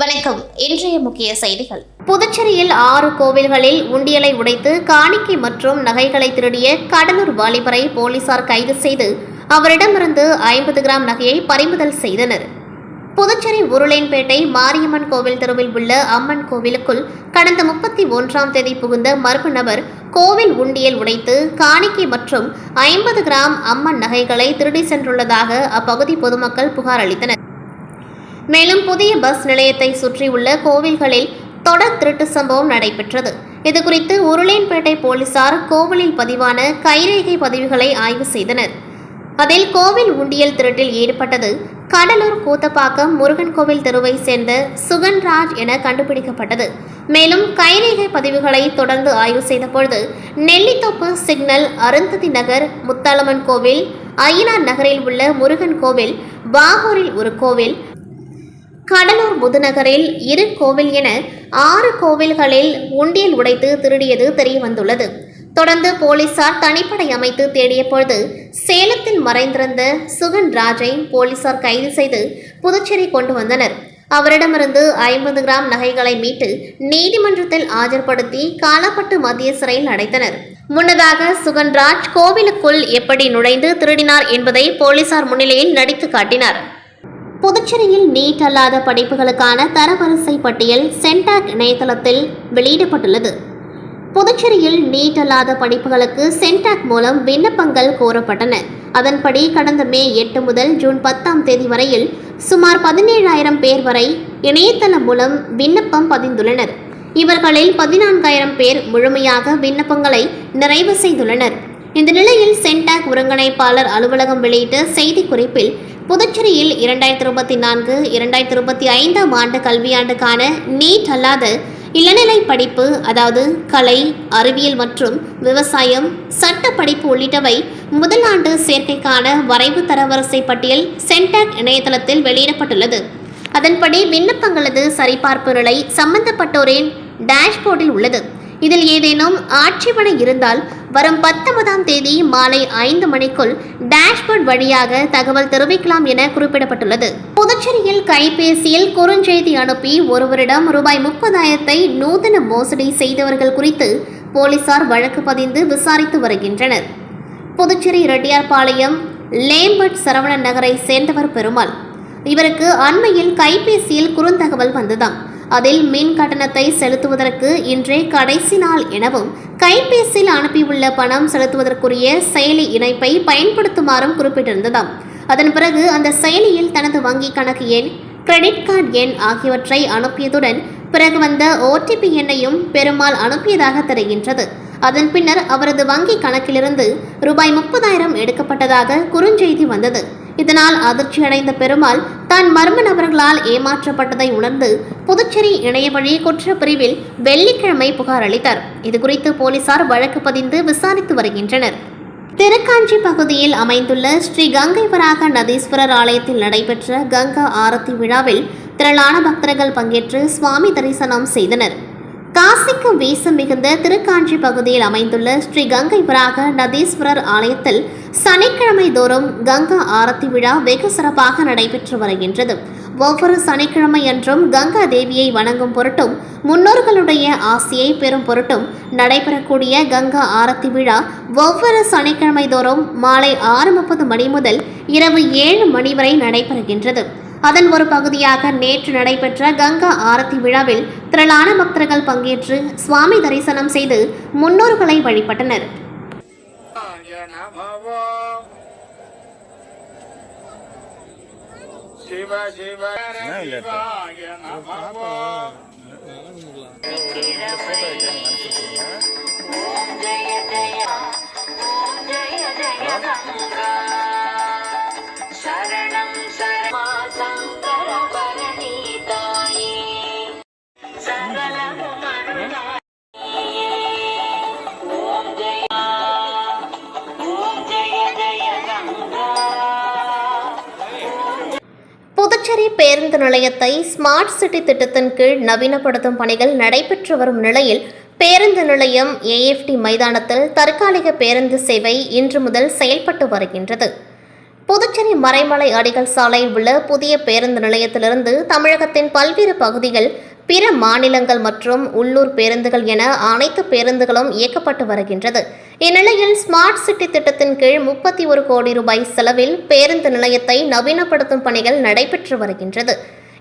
வணக்கம். இன்றைய முக்கிய செய்திகள். புதுச்சேரியில் 6 கோவில்களில் உண்டியலை உடைத்து காணிக்கை மற்றும் நகைகளை திருடிய கடலூர் வாலிபரை போலீசார் கைது செய்து அவரிடமிருந்து 50 கிராம் நகையை பறிமுதல் செய்தனர். புதுச்சேரி உருளையன்பேட்டை மாரியம்மன் கோவில் தெருவில் உள்ள அம்மன் கோவிலுக்குள் கடந்த 31ஆம் தேதி புகுந்த மர்ம நபர் கோவில் உண்டியல் உடைத்து காணிக்கை மற்றும் 50 கிராம் அம்மன் நகைகளை திருடி சென்றுள்ளதாக அப்பகுதி பொதுமக்கள் புகார் அளித்தனர். மேலும் புதிய பஸ் நிலையத்தை சுற்றியுள்ள கோவில்களில் தொடர் திருட்டு சம்பவம் நடைபெற்றது. இதுகுறித்து உருளையன்பேட்டை போலீசார் கோவிலில் பதிவான கைரேகை பதிவுகளை ஆய்வு செய்தனர். அதில் கோவில் உண்டியல் திருட்டில் ஈடுபட்டது கடலூர் கூத்தப்பாக்கம் முருகன் கோவில் தெருவை சேர்ந்த சுகன்ராஜ் என கண்டுபிடிக்கப்பட்டது. மேலும் கைரேகை பதிவுகளை தொடர்ந்து ஆய்வு செய்தபொழுது நெல்லித்தோப்பு சிக்னல், அருந்ததி நகர், முத்தாலம்மன் கோவில், ஐயனார் நகரில் உள்ள முருகன் கோவில், பாகூரில் ஒரு கோவில், கடலூர் முதுநகரில் 2 கோவில் என 6 கோவில்களில் உண்டியல் உடைத்து திருடியது தெரியவந்துள்ளது. தொடர்ந்து போலீசார் தனிப்படை அமைத்து தேடிய பொழுது சேலத்தில் மறைந்திருந்த சுகன்ராஜை போலீசார் கைது செய்து புதுச்சேரி கொண்டு வந்தனர். அவரிடமிருந்து 50 கிராம் நகைகளை மீட்டு நீதிமன்றத்தில் ஆஜர்படுத்தி காலாப்பட்டு மத்திய சிறையில் அடைத்தனர். முன்னதாக சுகன்ராஜ் கோவிலுக்குள் எப்படி நுழைந்து திருடினார் என்பதை போலீசார் முன்னிலையில் நடித்து காட்டினார். புதுச்சேரியில் நீட் அல்லாத படிப்புகளுக்கான தரவரிசை பட்டியல் சென்டாக் இணையதளத்தில் வெளியிடப்பட்டுள்ளது. புதுச்சேரியில் நீட் அல்லாத படிப்புகளுக்கு சென்டாக் மூலம் விண்ணப்பங்கள் கோரப்பட்டன. அதன்படி கடந்த மே 8 முதல் ஜூன் 10ஆம் தேதி வரையில் சுமார் 17,000 பேர் வரை இணையதளம் மூலம் விண்ணப்பம் பதிந்துள்ளனர். இவர்களில் 14,000 பேர் முழுமையாக விண்ணப்பங்களை நிறைவு செய்துள்ளனர். இந்த நிலையில் சென்டாக் ஒருங்கிணைப்பாளர் அலுவலகம் வெளியிட்ட செய்திக்குறிப்பில் புதுச்சேரியில் 2024-2025ஆம் ஆண்டு கல்வியாண்டுக்கான நீட் அல்லாத இளநிலை படிப்பு, அதாவது கலை, அறிவியல் மற்றும் விவசாயம், சட்ட படிப்பு உள்ளிட்டவை முதல் ஆண்டு சேர்க்கைக்கான வரைவு தரவரிசை பட்டியல் சென்டாக் இணையதளத்தில் வெளியிடப்பட்டுள்ளது. அதன்படி விண்ணப்பங்களது சரிபார்ப்பு நிலை சம்பந்தப்பட்டோரின் டேஷ்போர்டில் உள்ளது. இதில் ஏதேனும் ஆட்சேபனை இருந்தால் வரும் 19ஆம் தேதி மாலை 5 மணிக்குள் டேஷ்போர்ட் வழியாக தகவல் தெரிவிக்கலாம் என குறிப்பிடப்பட்டுள்ளது. புதுச்சேரியில் கைபேசியில் குறுஞ்செய்தி அனுப்பி ஒருவரிடம் ரூபாய் 30,000 நூதன மோசடி செய்தவர்கள் குறித்து போலீசார் வழக்கு பதிந்து விசாரித்து வருகின்றனர். புதுச்சேரி ரெட்டியார்பாளையம் லேம்பட் சரவணன் நகரை சேர்ந்தவர் பெருமாள். இவருக்கு அண்மையில் கைபேசியில் குறுந்தகவல் வந்ததாம். அதில் மின் கட்டணத்தை செலுத்துவதற்கு இன்றே கடைசி நாள் எனவும் கைபேசியில் அனுப்பியுள்ள பணம் செலுத்துவதற்குரிய செயலி இணைப்பை பயன்படுத்துமாறும் குறிப்பிட்டிருந்ததாம். அதன் பிறகு அந்த செயலியில் தனது வங்கி கணக்கு எண், கிரெடிட் கார்டு எண் ஆகியவற்றை அனுப்பியதுடன் பிறகு வந்த OTP எண்ணையும் பெருமாள் அனுப்பியதாக தெரிகின்றது. அதன் பின்னர் அவரது வங்கி கணக்கிலிருந்து ரூபாய் 30,000 எடுக்கப்பட்டதாக குறுஞ்செய்தி வந்தது. இதனால் அதிர்ச்சியடைந்த பெருமாள் தான் மர்ம நபர்களால் ஏமாற்றப்பட்டதை உணர்ந்து புதுச்சேரி இணையவழி குற்றப்பிரிவில் வெள்ளிக்கிழமை புகார் அளித்தார். இதுகுறித்து போலீசார் வழக்கு பதிந்து விசாரித்து வருகின்றனர். திருக்காஞ்சி பகுதியில் அமைந்துள்ள ஸ்ரீ கங்கை வராக நதீஸ்வரர் ஆலயத்தில் நடைபெற்ற கங்கா ஆரத்தி விழாவில் திரளான பக்தர்கள் பங்கேற்று சுவாமி தரிசனம் செய்தனர். காசிக்கு வீசம் மிகுந்த திருக்காஞ்சி பகுதியில் அமைந்துள்ள ஸ்ரீ கங்கை வராக நதீஸ்வரர் ஆலயத்தில் சனிக்கிழமை தோறும் கங்கா ஆரத்தி விழா வெகு சிறப்பாக நடைபெற்று வருகின்றது. ஒவ்வொரு சனிக்கிழமை அன்றும் கங்கா தேவியை வணங்கும் பொருட்டும் முன்னோர்களுடைய ஆசையை பெறும் பொருட்டும் நடைபெறக்கூடிய கங்கா ஆரத்தி விழா ஒவ்வொரு சனிக்கிழமை தோறும் மாலை 6:30 மணி முதல் இரவு 7 மணி வரை நடைபெறுகின்றது. அதன் ஒரு பகுதியாக நேற்று நடைபெற்ற கங்கா ஆரத்தி விழாவில் திரளான பக்தர்கள் பங்கேற்று சுவாமி தரிசனம் செய்து முன்னோர்களை வழிபட்டனர். புதுச்சேரி பேருந்து நிலையத்தை ஸ்மார்ட் சிட்டி திட்டத்தின் கீழ் நவீனப்படுத்தும் பணிகள் நடைபெற்று வரும் நிலையில் பேருந்து நிலையம் AFT மைதானத்தில் தற்காலிக பேருந்து சேவை இன்று முதல் செயல்பட்டு வருகின்றது. புதுச்சேரி மறைமலை அடிகள் சாலையில் உள்ள புதிய பேருந்து நிலையத்திலிருந்து தமிழகத்தின் பல்வேறு பகுதிகள், பிற மாநிலங்கள் மற்றும் உள்ளூர் பேருந்துகள் என அனைத்து பேருந்துகளும் இயக்கப்பட்டு வருகின்றது. இந்நிலையில் ஸ்மார்ட் சிட்டி திட்டத்தின் கீழ் 31 கோடி ரூபாய் செலவில் பேருந்து நிலையத்தை நவீனப்படுத்தும் பணிகள் நடைபெற்று வருகின்றது.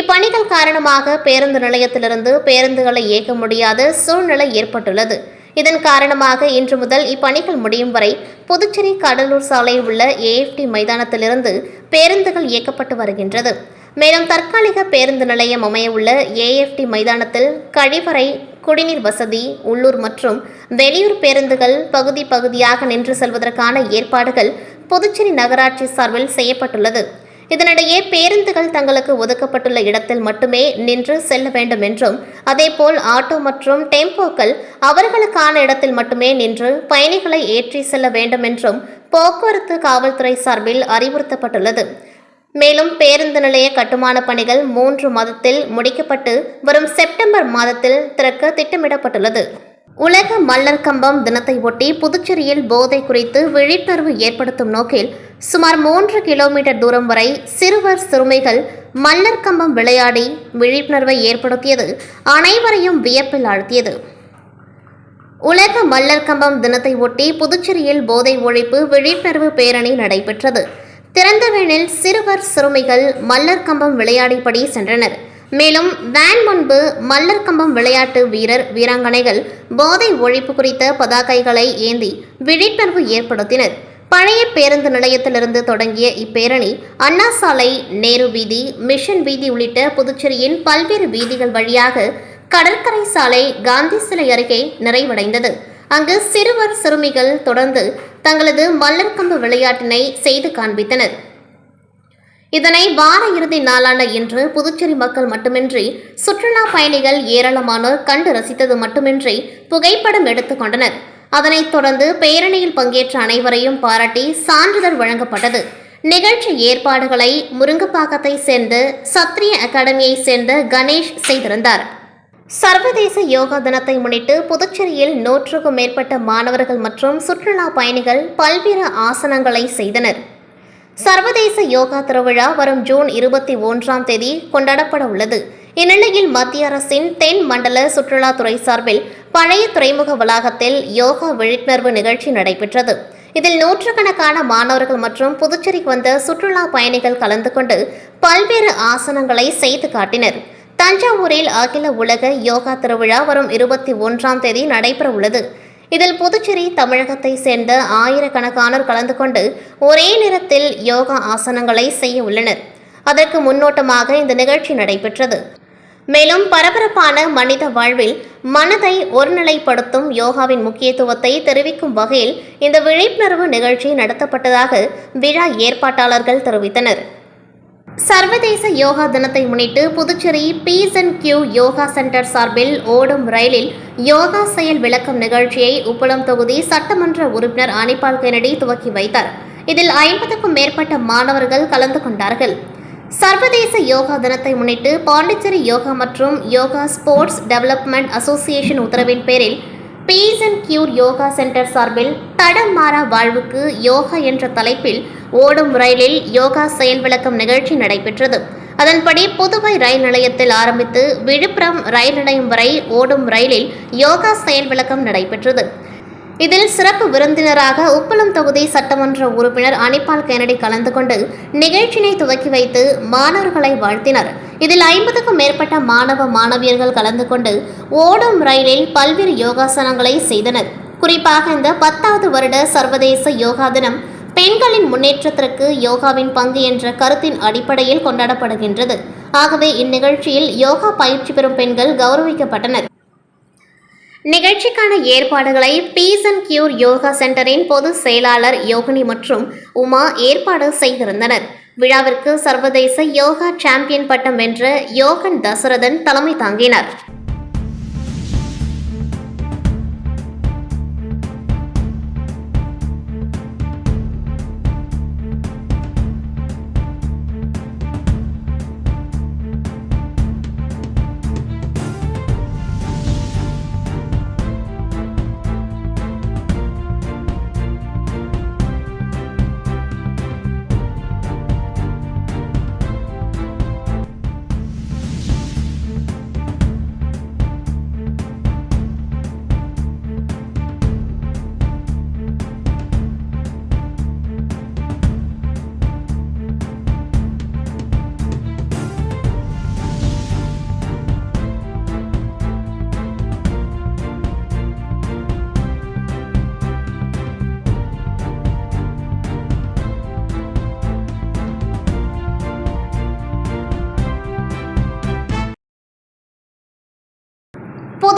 இப்பணிகள் காரணமாக பேருந்து நிலையத்திலிருந்து பேருந்துகளை இயக்க முடியாத சூழ்நிலை ஏற்பட்டுள்ளது. இதன் காரணமாக இன்று முதல் இப்பணிகள் முடியும் வரை புதுச்சேரி கடலூர் சாலையில் உள்ள AFT மைதானத்திலிருந்து பேருந்துகள் இயக்கப்பட்டு வருகின்றது. மேலும் தற்காலிக பேருந்து நிலையம் அமைய உள்ள AFT மைதானத்தில் கழிவறை, குடிநீர் வசதி, உள்ளூர் மற்றும் வெளியூர் பேருந்துகள் பகுதி பகுதியாக நின்று செல்வதற்கான ஏற்பாடுகள் புதுச்சேரி நகராட்சி சார்பில் செய்யப்பட்டுள்ளது. இதனிடையே பேருந்துகள் தங்களுக்கு ஒதுக்கப்பட்டுள்ள இடத்தில் மட்டுமே நின்று செல்ல வேண்டும் என்றும், அதேபோல் ஆட்டோ மற்றும் டெம்போக்கள் அவர்களுக்கான இடத்தில் மட்டுமே நின்று பயணிகளை ஏற்றி செல்ல வேண்டும் என்றும் போக்குவரத்து காவல்துறை சார்பில் அறிவுறுத்தப்பட்டுள்ளது. மேலும் பேருந்து நிலைய கட்டுமான பணிகள் 3 மாதத்தில் முடிக்கப்பட்டு வரும் செப்டம்பர் மாதத்தில் திறக்க திட்டமிடப்பட்டுள்ளது. உலக மல்லர் கம்பம் தினத்தை ஒட்டி புதுச்சேரியில் போதை குறித்து விழிப்புணர்வு ஏற்படுத்தும் நோக்கில் சுமார் 3 கிலோமீட்டர் தூரம் வரை சிறுவர் சிறுமிகள் மல்லர் கம்பம் விளையாடி விழிப்புணர்வை ஏற்படுத்தியது அனைவரையும் வியப்பில் ஆழ்த்தியது. உலக மல்லர் கம்பம் தினத்தை ஒட்டி புதுச்சேரியில் போதை ஒழிப்பு விழிப்புணர்வு பேரணி நடைபெற்றது. திறந்தவெளியில் சிறுவர் சிறுமிகள் மல்லர் கம்பம் விளையாடிப்படி சென்றனர். மேலும் வேன் முன்பு மல்லர் கம்பம் விளையாட்டு வீரர் வீராங்கனைகள் போதை ஒழிப்பு குறித்த பதாகைகளை ஏந்தி விழிப்புணர்வு ஏற்படுத்தினர். பழைய பேருந்து நிலையத்திலிருந்து தொடங்கிய இப்பேரணி அண்ணா சாலை, நேரு வீதி, மிஷன் வீதி உள்ளிட்ட புதுச்சேரியின் பல்வேறு வீதிகள் வழியாக கடற்கரை சாலை, காந்தி சிலை அருகே நிறைவடைந்தது. அங்கு சிறுவர் சிறுமிகள் தொடர்ந்து தங்களது மல்லர் கம்பு விளையாட்டினை செய்து காண்பித்தனர். இதனை வார இறுதி நாளான இன்று புதுச்சேரி மக்கள் மட்டுமின்றி சுற்றுலா பயணிகள் ஏராளமானோர் கண்டு ரசித்தது மட்டுமின்றி புகைப்படம் எடுத்துக் கொண்டனர். அதனைத் தொடர்ந்து பேரணியில் பங்கேற்ற அனைவரையும் பாராட்டி சான்றிதழ் வழங்கப்பட்டது. நிகழ்ச்சி ஏற்பாடுகளை முருங்கப்பாக்கத்தை சேர்ந்த சத்ரிய அகாடமியை சேர்ந்த கணேஷ் செய்திருந்தார். சர்வதேச யோகா தினத்தை முன்னிட்டு புதுச்சேரியில் 100க்கும் மேற்பட்ட மாணவர்கள் மற்றும் சுற்றுலா பயணிகள் பல்வேறு ஆசனங்களை செய்தனர். சர்வதேச யோகா திருவிழா வரும் ஜூன் 21ஆம் தேதி கொண்டாடப்பட உள்ளது. இந்நிலையில் மத்திய அரசின் தென் மண்டல சுற்றுலாத்துறை சார்பில் பழைய துறைமுக வளாகத்தில் யோகா விழிப்புணர்வு நிகழ்ச்சி நடைபெற்றது. இதில் நூற்றுக்கணக்கான மாணவர்கள் மற்றும் புதுச்சேரிக்கு வந்த சுற்றுலா பயணிகள் கலந்து கொண்டு பல்வேறு ஆசனங்களை செய்து காட்டினர். தஞ்சாவூரில் அகில உலக யோகா திருவிழா வரும் 21ஆம் தேதி நடைபெற உள்ளது. இதில் புதுச்சேரி, தமிழகத்தை சேர்ந்த ஆயிரக்கணக்கானோர் கலந்து கொண்டு ஒரே நேரத்தில் யோகா ஆசனங்களை செய்ய உள்ளனர். அதற்கு முன்னோட்டமாக இந்த நிகழ்ச்சி நடைபெற்றது. மேலும் பரபரப்பான மனித வாழ்வில் மனதை ஒருநிலைப்படுத்தும் யோகாவின் முக்கியத்துவத்தை தெரிவிக்கும் வகையில் இந்த விழிப்புணர்வு நிகழ்ச்சி நடத்தப்பட்டதாக விழா ஏற்பாட்டாளர்கள் தெரிவித்தனர். சர்வதேச யோகா தினத்தை முன்னிட்டு புதுச்சேரி P&Q யோகா சென்டர் சார்பில் ஓடும் ரயிலில் யோகா செயல் விளக்கம் நிகழ்ச்சியை உப்பளம் தொகுதி சட்டமன்ற உறுப்பினர் அனிபால் கென்னடி துவக்கி வைத்தார். இதில் 50க்கும் மேற்பட்ட மாணவர்கள் கலந்து கொண்டார்கள். சர்வதேச யோகா தினத்தை முன்னிட்டு பாண்டிச்சேரி யோகா மற்றும் யோகா ஸ்போர்ட்ஸ் டெவலப்மெண்ட் அசோசியேஷன் உத்தரவின் பேரில் P&Q யோகா சென்டர் சார்பில் தடம் மாறா வாழ்வுக்கு யோகா என்ற தலைப்பில் ஓடும் ரயிலில் யோகா செயல் விளக்கம் நிகழ்ச்சி நடைபெற்றது. அதன்படி புதுவை ரயில் நிலையத்தில் ஆரம்பித்து விழுப்புரம் ரயில் நிலையம் வரை ஓடும் ரயிலில் யோகா செயல் விளக்கம் நடைபெற்றது. இதில் சிறப்பு விருந்தினராக உப்பளம் தொகுதி சட்டமன்ற உறுப்பினர் அனிபால் கென்னடி கலந்து கொண்டு நிகழ்ச்சியினை துவக்கி வைத்து மாணவர்களை வாழ்த்தினார். இதில் 50க்கும் மேற்பட்ட மாணவ மாணவியர்கள் கலந்து கொண்டு ஓடும் ரயிலில் பல்வேறு யோகாசனங்களை செய்தனர். குறிப்பாக இந்த 10வது வருட சர்வதேச யோகா தினம் பெண்களின் முன்னேற்றத்திற்கு யோகாவின் பங்கு என்ற கருத்தின் அடிப்படையில் கொண்டாடப்படுகின்றது. ஆகவே இந்நிகழ்ச்சியில் யோகா பயிற்சி பெறும் பெண்கள் கௌரவிக்கப்பட்டனர். நிகழ்ச்சிக்கான ஏற்பாடுகளை P&Q யோகா சென்டரின் பொதுச் செயலாளர் யோகினி மற்றும் உமா ஏற்பாடு செய்திருந்தனர். விழாவிற்கு சர்வதேச யோகா சாம்பியன் பட்டம் வென்ற யோகன் தசரதன் தலைமை தாங்கினார்.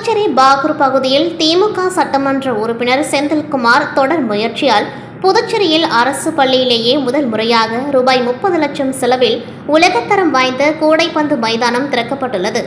புதுச்சேரி பாகூர் பகுதியில் திமுக சட்டமன்ற உறுப்பினர் செந்தில்குமார் தொடர் முயற்சியால் புதுச்சேரியில் அரசு பள்ளியிலேயே முதல் முறையாக ரூபாய் 30 லட்சம் செலவில் உலகத்தரம் வாய்ந்த கூடைப்பந்து மைதானம் திறக்கப்பட்டுள்ளது.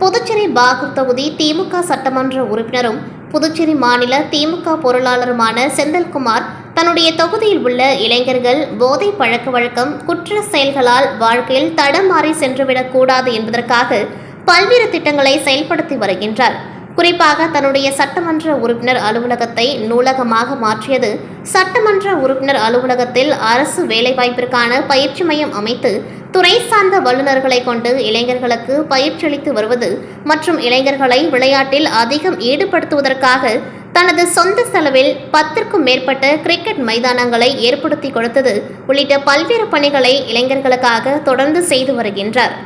புதுச்சேரி பாகூர் தொகுதி திமுக சட்டமன்ற உறுப்பினரும் புதுச்சேரி மாநில திமுக பொருளாளருமான செந்தில்குமார் தன்னுடைய தொகுதியில் உள்ள இளைஞர்கள் போதை பழக்க வழக்கம் குற்ற செயல்களால் வாழ்க்கையில் தடமாறி சென்றுவிடக்கூடாது என்பதற்காக பல்வேறு திட்டங்களை செயல்படுத்தி வருகின்றார். குறிப்பாக தன்னுடைய சட்டமன்ற உறுப்பினர் அலுவலகத்தை நூலகமாக மாற்றியது, சட்டமன்ற உறுப்பினர் அலுவலகத்தில் அரசு வேலைவாய்ப்பிற்கான பயிற்சி மையம் அமைத்து துறை சார்ந்த வல்லுநர்களை கொண்டு இளைஞர்களுக்கு பயிற்சியளித்து வருவது மற்றும் இளைஞர்களை விளையாட்டில் அதிகம் ஈடுபடுத்துவதற்காக தனது சொந்த செலவில் 10க்கும் மேற்பட்ட கிரிக்கெட் மைதானங்களை ஏற்படுத்தி கொடுத்தது உள்ளிட்ட பல்வேறு பணிகளை இளைஞர்களுக்காக தொடர்ந்து செய்து வருகின்றார்.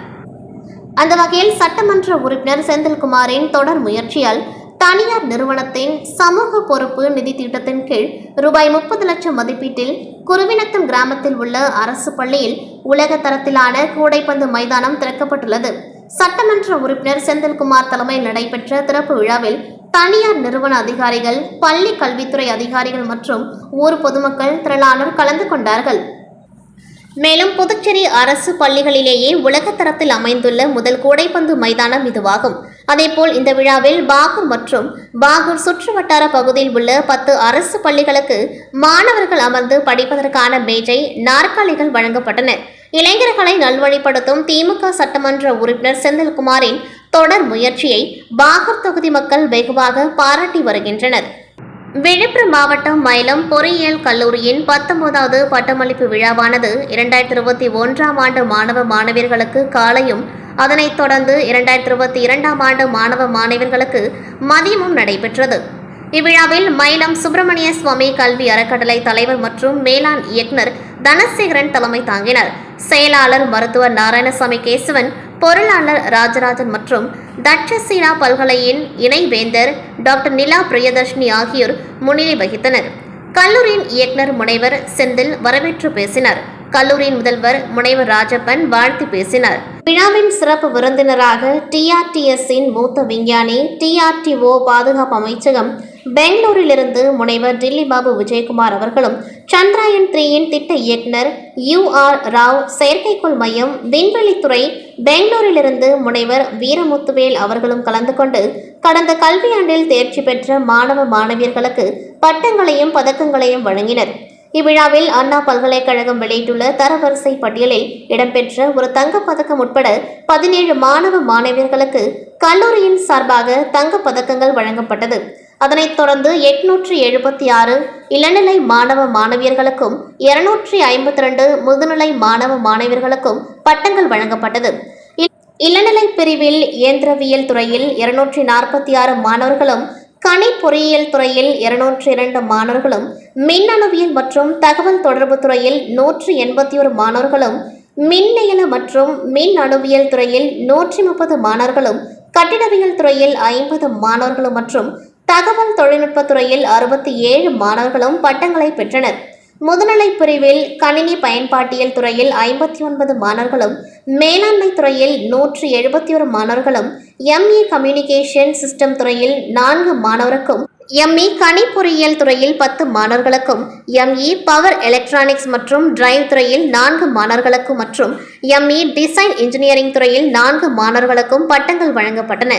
அந்த வகையில் சட்டமன்ற உறுப்பினர் செந்தில்குமாரின் தொடர் முயற்சியால் தனியார் நிறுவனத்தின் சமூக பொறுப்பு நிதி திட்டத்தின் கீழ் ரூபாய் 30 லட்சம் மதிப்பீட்டில் குருவினத்தம் கிராமத்தில் உள்ள அரசு பள்ளியில் உலக தரத்திலான கூடைப்பந்து மைதானம் திறக்கப்பட்டுள்ளது. சட்டமன்ற உறுப்பினர் செந்தில்குமார் தலைமையில் நடைபெற்ற திறப்பு விழாவில் தனியார் நிறுவன அதிகாரிகள், பள்ளி கல்வித்துறை அதிகாரிகள் மற்றும் ஊர் பொதுமக்கள் திரளானோர் கலந்து கொண்டார்கள். மேலும் புதுச்சேரி அரசு பள்ளிகளிலேயே உலகத்தரத்தில் அமைந்துள்ள முதல் கூடைப்பந்து மைதானம் இதுவாகும். அதேபோல் இந்த விழாவில் பாகூர் மற்றும் பாகூர் சுற்றுவட்டார பகுதியில் உள்ள 10 அரசு பள்ளிகளுக்கு மாணவர்கள் அமர்ந்து படிப்பதற்கான மேஜை, நாற்காலிகள் வழங்கப்பட்டன. இளைஞர்களை நல்வழிப்படுத்தும் திமுக சட்டமன்ற உறுப்பினர் செந்தில்குமாரின் தொடர் முயற்சியை பாகூர் தொகுதி மக்கள் வெகுவாக பாராட்டி வருகின்றனர். விழுப்புரம் மாவட்டம் மயிலம் பொறியியல் கல்லூரியின் 19வது பட்டமளிப்பு விழாவானது 2021ஆம் ஆண்டு மாணவ மாணவியர்களுக்கு காலையும், அதனைத் தொடர்ந்து 2022ஆம் ஆண்டு மாணவ மாணவியர்களுக்கு மதியமும் நடைபெற்றது. இவ்விழாவில் மயிலம் சுப்பிரமணிய சுவாமி கல்வி அறக்கட்டளை தலைவர் மற்றும் மேலாண் இயக்குநர் தனசேகரன் தலைமை தாங்கினர். செயலாளர் மருத்துவர் நாராயணசாமி கேசவன், பொருளாளர் ராஜராஜன் மற்றும் தட்சசீனா பல்கலையின் இணைவேந்தர் டாக்டர் நிலா பிரியதர்ஷினி ஆகியோர் முன்னிலை வகித்தனர். கல்லூரியின் இயக்குநர் முனைவர் செந்தில் வரவேற்று பேசினார். கல்லூரியின் முதல்வர் முனைவர் ராஜப்பன் வாழ்த்து பேசினார். விழாவின் சிறப்பு விருந்தினராக TRTS-இன் மூத்த விஞ்ஞானி, TRTO பாதுகாப்பு அமைச்சகம் பெங்களூரிலிருந்து முனைவர் டில்லி பாபு விஜயகுமார் அவர்களும், சந்திராயன் 3-இன் திட்ட இயக்குநர் UR ராவ், செயற்கைக்கோள் மையம் விண்வெளித்துறை பெங்களூரிலிருந்து முனைவர் வீரமுத்துவேல் அவர்களும் கலந்து கொண்டு கடந்த கல்வியாண்டில் தேர்ச்சி பெற்ற மாணவ மாணவியர்களுக்கு பட்டங்களையும் பதக்கங்களையும் வழங்கினர். இவ்விழாவில் அண்ணா பல்கலைக்கழகம் வெளியிட்டுள்ள தரவரிசை பட்டியலில் இடம்பெற்ற ஒரு தங்கப்பதக்கம் உட்பட 17 மாணவ மாணவியர்களுக்கு கல்லூரியின் சார்பாக தங்கப் பதக்கங்கள் வழங்கப்பட்டது. அதனைத் தொடர்ந்து 876 இளநிலை மாணவ மாணவியர்களுக்கும் 252 முதுநிலை மாணவ மாணவியர்களுக்கும் பட்டங்கள் வழங்கப்பட்டது. இளநிலை பிரிவில் இயந்திரவியல் துறையில் 246 மாணவர்களும், கணி பொறியியல் துறையில் 202 மாணவர்களும், மின்னணுவியல் மற்றும் தகவல் தொடர்பு துறையில் 181 மாணவர்களும், மின்னியல மற்றும் மின் அணுவியல் துறையில் 130 மாணவர்களும், கட்டிடவியல் துறையில் 50 மாணவர்களும் மற்றும் தகவல் தொழில்நுட்ப துறையில் 67 மாணவர்களும் பட்டங்களை பெற்றனர். முதுநிலை பிரிவில் கணினி பயன்பாட்டியல் துறையில் 59 மாணவர்களும், மேலாண்மை துறையில் 171 மாணவர்களும், ME கம்யூனிகேஷன் சிஸ்டம் துறையில் 4 மாணவருக்கும், ME கணி பொறியியல் துறையில் 10 மாணவர்களுக்கும், ME பவர் எலக்ட்ரானிக்ஸ் மற்றும் டிரைவ் துறையில் 4 மாணவர்களுக்கும் மற்றும் ME டிசைன் இன்ஜினியரிங் துறையில் 4 மாணவர்களுக்கும் பட்டங்கள் வழங்கப்பட்டன.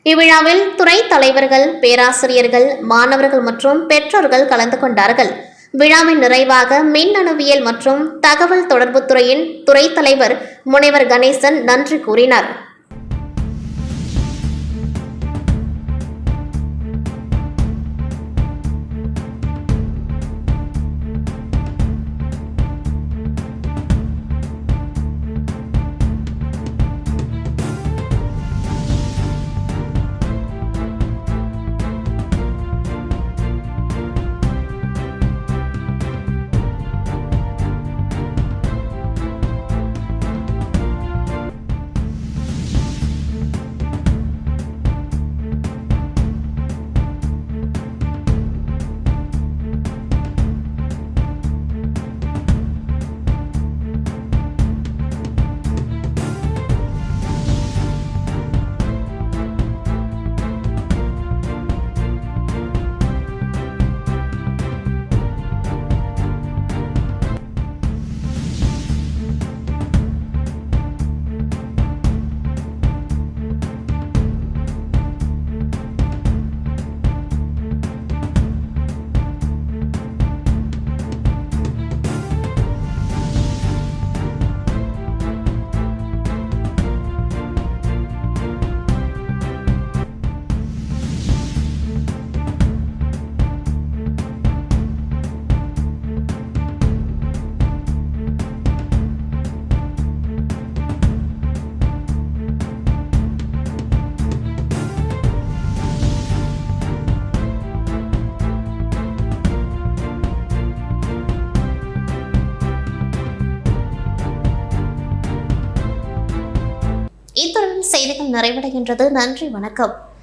இவ்விழாவில் துறை தலைவர்கள், பேராசிரியர்கள், மாணவர்கள் மற்றும் பெற்றோர்கள் கலந்து கொண்டார்கள். விழாவின் நிறைவாக மின்னணுவியல் மற்றும் தகவல் தொடர்பு துறையின் துறை தலைவர் முனைவர் கணேசன் நன்றி கூறினார். செய்திகள் நிறைவடைகின்றது. நன்றி, வணக்கம்.